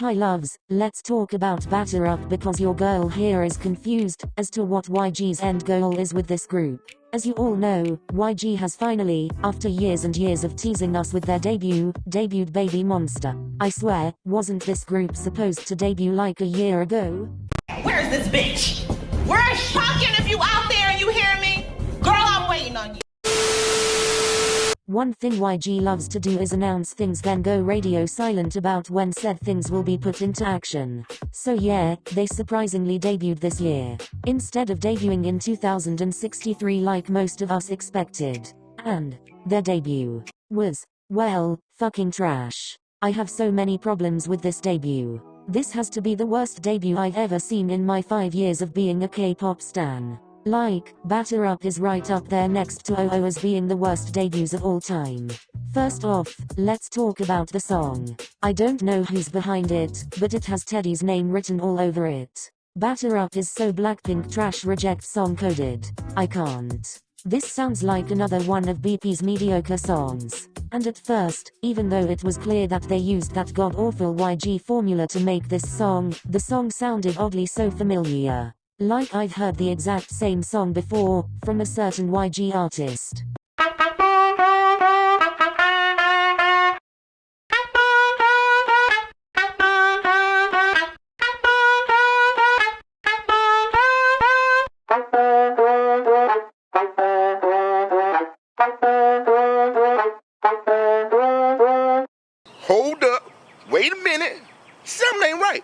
Hi loves, let's talk about Batter Up because your girl here is confused as to what YG's end goal is with this group. As you all know, YG has finally, after years and years of teasing us with their debuted Baby Monster. I swear, wasn't this group supposed to debut like a year ago? Where's this bitch? Where's Pumpkin if you out there and you hear me? Girl, I'm waiting on you. One thing YG loves to do is announce things then go radio silent about when said things will be put into action. So yeah, they surprisingly debuted this year, instead of debuting in 2063 like most of us expected. And their debut was, well, fucking trash. I have so many problems with this debut. This has to be the worst debut I've ever seen in my 5 years of being a K-pop stan. Like, Batter Up is right up there next to OO as being the worst debuts of all time. First off, let's talk about the song. I don't know who's behind it, but it has Teddy's name written all over it. Batter Up is so Blackpink trash reject song coded. I can't. This sounds like another one of BP's mediocre songs. And at first, even though it was clear that they used that god-awful YG formula to make this song, the song sounded oddly so familiar. Like I've heard the exact same song before, from a certain YG artist. Hold up, wait a minute, something ain't right.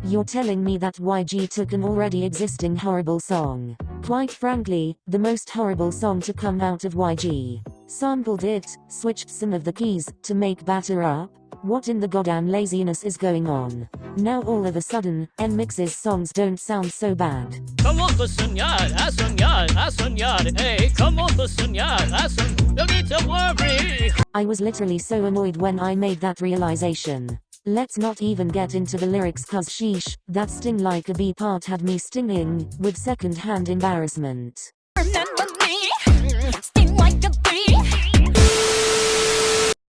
You're telling me that YG took an already existing horrible song, quite frankly, the most horrible song to come out of YG, sampled it, switched some of the keys, to make Batter Up? What in the goddamn laziness is going on? Now all of a sudden, N-Mix's songs don't sound so bad. Come on, listen, yeah, hey, come on, listen, yeah, no need to worry. I was literally so annoyed when I made that realization. Let's not even get into the lyrics cause sheesh, that sting like a bee part had me stinging, with second-hand embarrassment. Remember me, sting like a bee.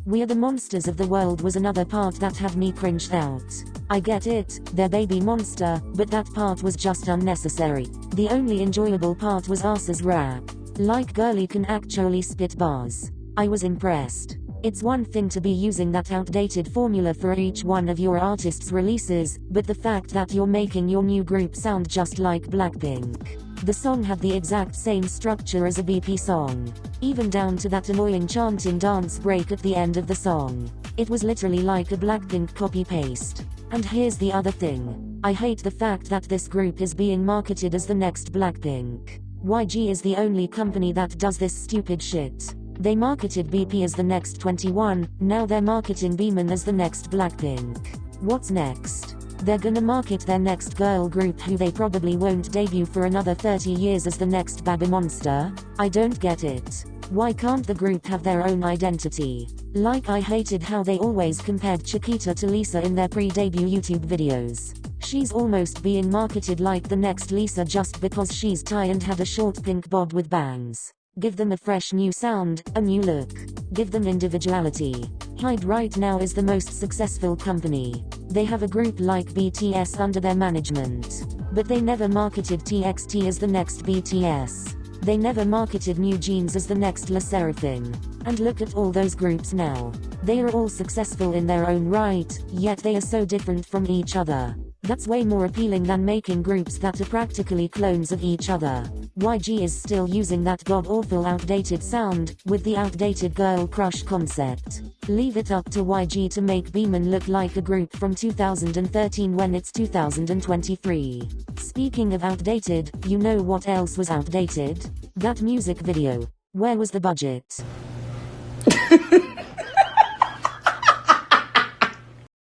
We Are the Monsters of the World was another part that had me cringed out. I get it, they're baby monster, but that part was just unnecessary. The only enjoyable part was Arsa's rap. Like girlie can actually spit bars. I was impressed. It's one thing to be using that outdated formula for each one of your artists' releases, but the fact that you're making your new group sound just like Blackpink. The song had the exact same structure as a BP song. Even down to that annoying chanting dance break at the end of the song. It was literally like a Blackpink copy-paste. And here's the other thing. I hate the fact that this group is being marketed as the next Blackpink. YG is the only company that does this stupid shit. They marketed BP as the next 21, now they're marketing Bmin as the next Blackpink. What's next? They're gonna market their next girl group who they probably won't debut for another 30 years as the next babymonster? I don't get it. Why can't the group have their own identity? Like I hated how they always compared Chiquita to Lisa in their pre-debut YouTube videos. She's almost being marketed like the next Lisa just because she's Thai and had a short pink bob with bangs. Give them a fresh new sound, a new look. Give them individuality. Hyde right now is the most successful company. They have a group like BTS under their management. But they never marketed TXT as the next BTS. They never marketed New Jeans as the next LE SSERAFIM. And look at all those groups now. They are all successful in their own right, yet they are so different from each other. That's way more appealing than making groups that are practically clones of each other. YG is still using that god-awful outdated sound, with the outdated girl crush concept. Leave it up to YG to make Bmin look like a group from 2013 when it's 2023. Speaking of outdated, you know what else was outdated? That music video. Where was the budget?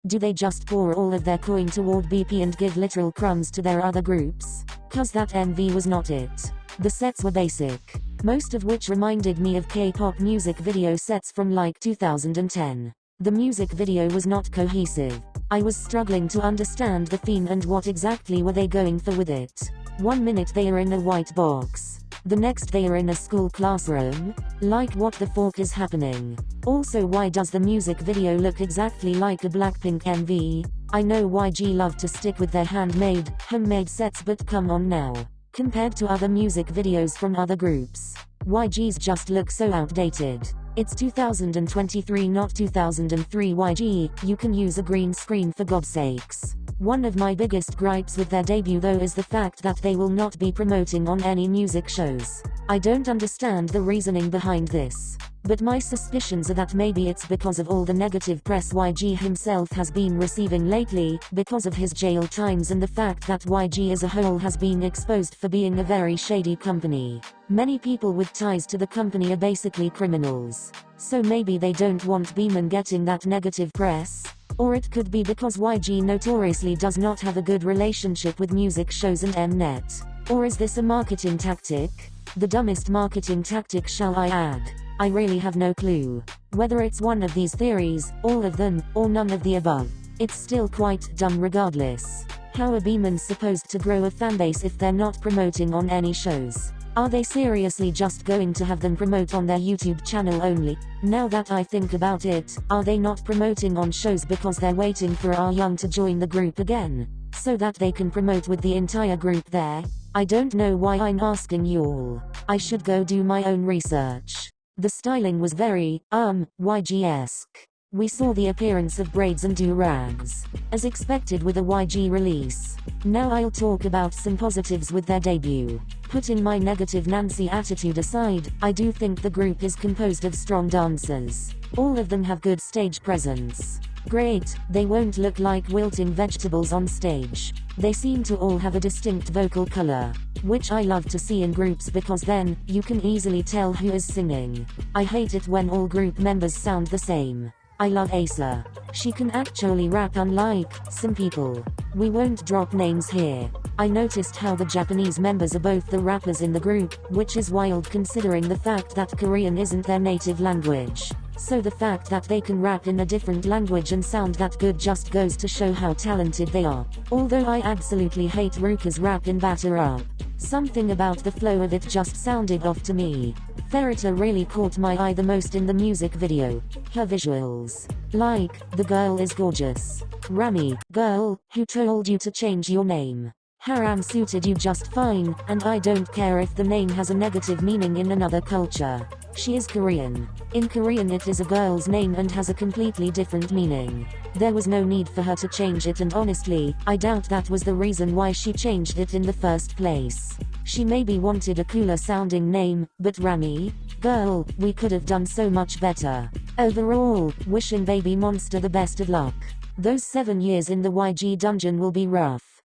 Do they just pour all of their coin toward BP and give literal crumbs to their other groups? Cause that MV was not it. The sets were basic. Most of which reminded me of K-pop music video sets from like 2010. The music video was not cohesive. I was struggling to understand the theme and what exactly were they going for with it. 1 minute they are in a white box. The next they are in a school classroom. Like, what the fork is happening? Also, why does the music video look exactly like a Blackpink MV? I know YG love to stick with their homemade sets, but come on now. Compared to other music videos from other groups, YG's just look so outdated. It's 2023, not 2003. YG, you can use a green screen for God's sakes. One of my biggest gripes with their debut though is the fact that they will not be promoting on any music shows. I don't understand the reasoning behind this, but my suspicions are that maybe it's because of all the negative press YG himself has been receiving lately, because of his jail times and the fact that YG as a whole has been exposed for being a very shady company. Many people with ties to the company are basically criminals. So maybe they don't want Baemin getting that negative press. Or it could be because YG notoriously does not have a good relationship with music shows and Mnet. Or is this a marketing tactic? The dumbest marketing tactic, shall I add? I really have no clue. Whether it's one of these theories, all of them, or none of the above, it's still quite dumb regardless. How are Baemin supposed to grow a fanbase if they're not promoting on any shows? Are they seriously just going to have them promote on their YouTube channel only? Now that I think about it, are they not promoting on shows because they're waiting for ahyeon to join the group again, so that they can promote with the entire group there? I don't know why I'm asking you all. I should go do my own research. The styling was very, YG-esque. We saw the appearance of braids and do-rags, as expected with a YG release. Now I'll talk about some positives with their debut. Putting my negative Nancy attitude aside, I do think the group is composed of strong dancers. All of them have good stage presence. Great, they won't look like wilting vegetables on stage. They seem to all have a distinct vocal color, which I love to see in groups because then, you can easily tell who is singing. I hate it when all group members sound the same. I love Asa. She can actually rap, unlike some people. We won't drop names here. I noticed how the Japanese members are both the rappers in the group, which is wild considering the fact that Korean isn't their native language. So the fact that they can rap in a different language and sound that good just goes to show how talented they are. Although I absolutely hate Ruka's rap in Batter Up. Something about the flow of it just sounded off to me. Pharita really caught my eye the most in the music video. Her visuals. Like, the girl is gorgeous. Rami, girl, who told you to change your name? Haram suited you just fine, and I don't care if the name has a negative meaning in another culture. She is Korean. In Korean it is a girl's name and has a completely different meaning. There was no need for her to change it, and honestly, I doubt that was the reason why she changed it in the first place. She maybe wanted a cooler sounding name, but Rami? Girl, we could have done so much better. Overall, wishing babymonster the best of luck. Those 7 years in the YG dungeon will be rough.